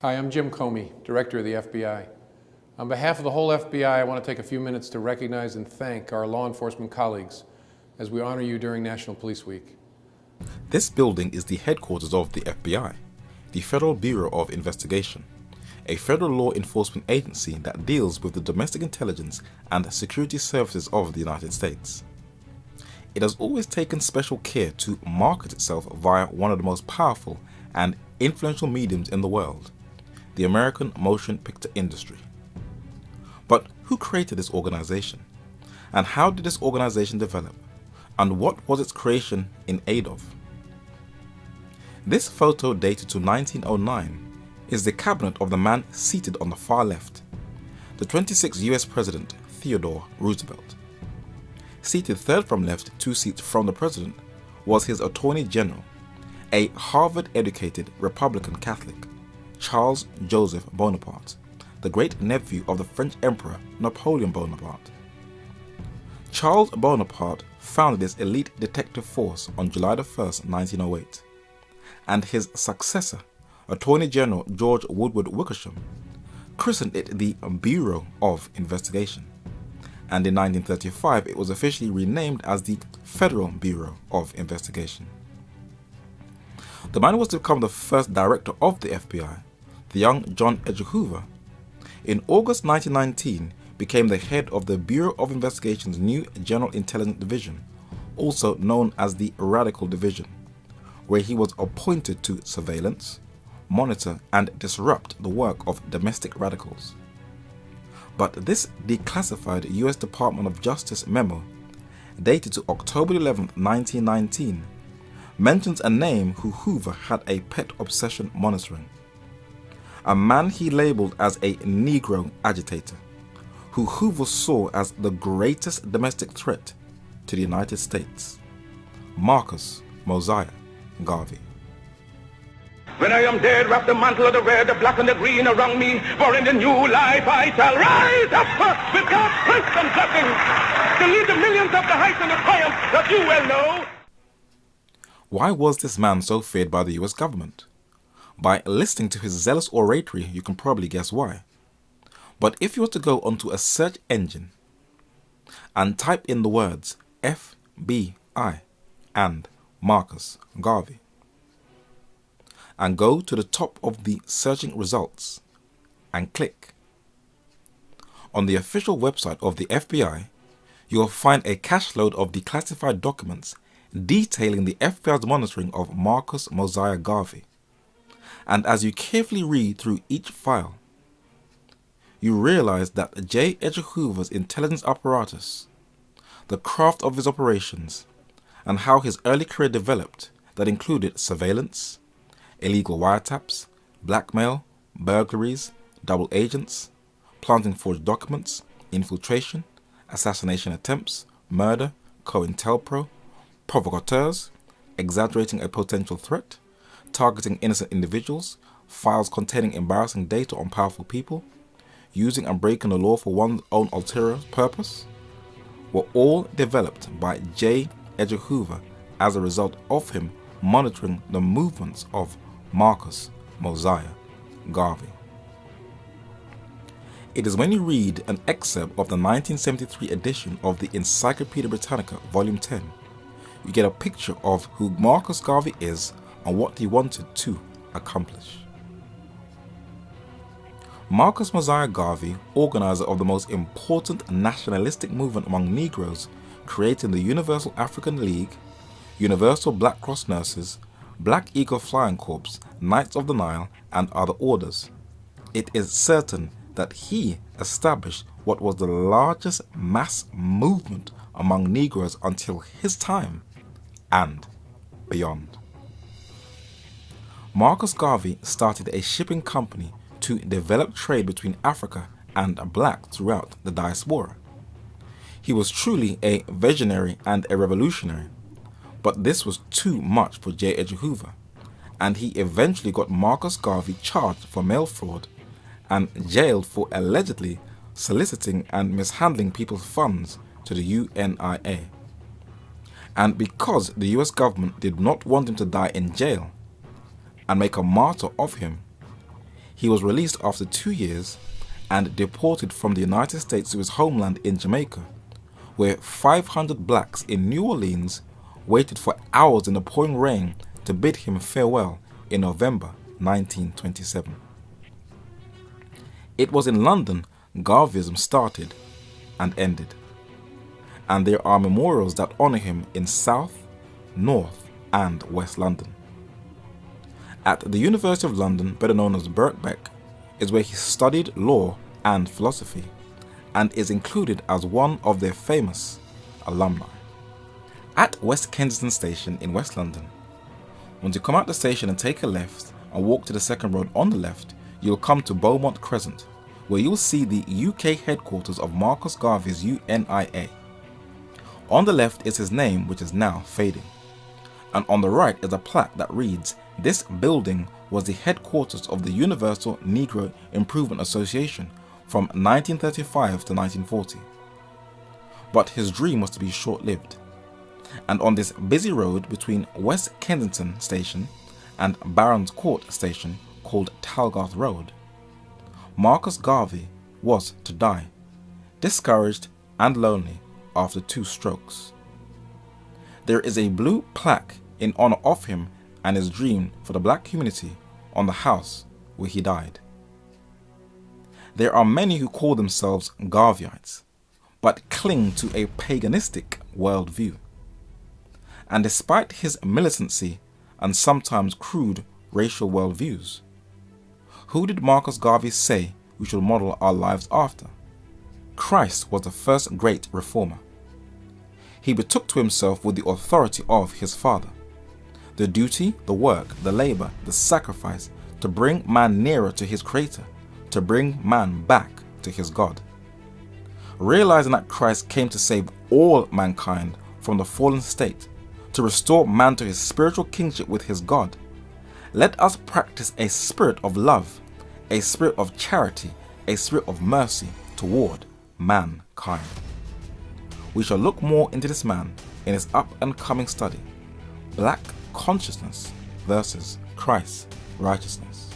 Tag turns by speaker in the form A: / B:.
A: Hi, I'm Jim Comey, Director of the FBI. On behalf of the whole FBI, I want to take a few minutes to recognize and thank our law enforcement colleagues as we honor you during National Police Week.
B: This building is the headquarters of the FBI, the Federal Bureau of Investigation, a federal law enforcement agency that deals with the domestic intelligence and security services of the United States. It has always taken special care to market itself via one of the most powerful and influential mediums in the world, the American motion picture industry. But who created this organization? And how did this organization develop? And what was its creation in aid of? This photo, dated to 1909, is the cabinet of the man seated on the far left, the 26th US President Theodore Roosevelt. Seated third from left, 2 seats from the President, was his Attorney General, a Harvard-educated Republican Catholic, Charles Joseph Bonaparte, the great-nephew of the French Emperor Napoleon Bonaparte. Charles Bonaparte founded this elite detective force on July 1, 1908, and his successor, Attorney General George Woodward Wickersham, christened it the Bureau of Investigation, and in 1935 it was officially renamed as the Federal Bureau of Investigation. The man was to become the first director of the FBI, the young John Edgar Hoover. In August 1919, became the head of the Bureau of Investigation's new General Intelligence Division, also known as the Radical Division, where he was appointed to surveillance, monitor, and disrupt the work of domestic radicals. But this declassified US Department of Justice memo, dated to October 11, 1919, mentions a name who Hoover had a pet obsession monitoring. A man he labeled as a Negro agitator, who Hoover saw as the greatest domestic threat to the United States, Marcus Mosiah Garvey.
C: When I am dead, wrap the mantle of the red, the black and the green around me, for in the new life I shall rise up with God's strength and blessings to lead the millions up the heights and the triumph that you well know.
B: Why was this man so feared by the US government? By listening to his zealous oratory, you can probably guess why. But if you were to go onto a search engine and type in the words FBI and Marcus Garvey, and go to the top of the searching results and click on the official website of the FBI, you will find a cache load of declassified documents detailing the FBI's monitoring of Marcus Mosiah Garvey. And as you carefully read through each file, you realize that J. Edgar Hoover's intelligence apparatus, the craft of his operations, and how his early career developed, that included surveillance, illegal wiretaps, blackmail, burglaries, double agents, planting forged documents, infiltration, assassination attempts, murder, COINTELPRO, provocateurs, exaggerating a potential threat, targeting innocent individuals, files containing embarrassing data on powerful people, using and breaking the law for one's own ulterior purpose, were all developed by J. Edgar Hoover as a result of him monitoring the movements of Marcus Mosiah Garvey. It is when you read an excerpt of the 1973 edition of the Encyclopedia Britannica, Volume 10, you get a picture of who Marcus Garvey is and what he wanted to accomplish. Marcus Mosiah Garvey, organizer of the most important nationalistic movement among Negroes, creating the Universal African League, Universal Black Cross Nurses, Black Eagle Flying Corps, Knights of the Nile, and other orders. It is certain that he established what was the largest mass movement among Negroes until his time and beyond. Marcus Garvey started a shipping company to develop trade between Africa and blacks throughout the diaspora. He was truly a visionary and a revolutionary, but this was too much for J. Edgar Hoover, and he eventually got Marcus Garvey charged for mail fraud and jailed for allegedly soliciting and mishandling people's funds to the UNIA. And because the US government did not want him to die in jail and make a martyr of him, He was released after 2 years and deported from the United States to his homeland in Jamaica, where 500 blacks in New Orleans waited for hours in the pouring rain to bid him farewell in November 1927. It was in London Garveyism started and ended, and there are memorials that honour him in South, North and West London. At the University of London, better known as Birkbeck, is where he studied law and philosophy, and is included as one of their famous alumni. At West Kensington Station in West London, once you come out the station and take a left and walk to the second road on the left, you'll come to Beaumont Crescent, where you'll see the UK headquarters of Marcus Garvey's UNIA. On the left is his name, which is now fading, and on the right is a plaque that reads, "This building was the headquarters of the Universal Negro Improvement Association from 1935 to 1940. But his dream was to be short-lived, and on this busy road between West Kensington Station and Barons Court Station, called Talgarth Road, Marcus Garvey was to die, discouraged and lonely after 2 strokes. There is a blue plaque in honor of him and his dream for the black community on the house where he died. There are many who call themselves Garveyites, but cling to a paganistic worldview. And despite his militancy and sometimes crude racial worldviews, who did Marcus Garvey say we should model our lives after? Christ was the first great reformer. He betook to himself with the authority of his Father the duty, the work, the labor, the sacrifice to bring man nearer to his Creator, to bring man back to his God. Realizing that Christ came to save all mankind from the fallen state, to restore man to his spiritual kingship with his God, let us practice a spirit of love, a spirit of charity, a spirit of mercy toward mankind. We shall look more into this man in his up and coming study, Black Consciousness versus Christ's Righteousness.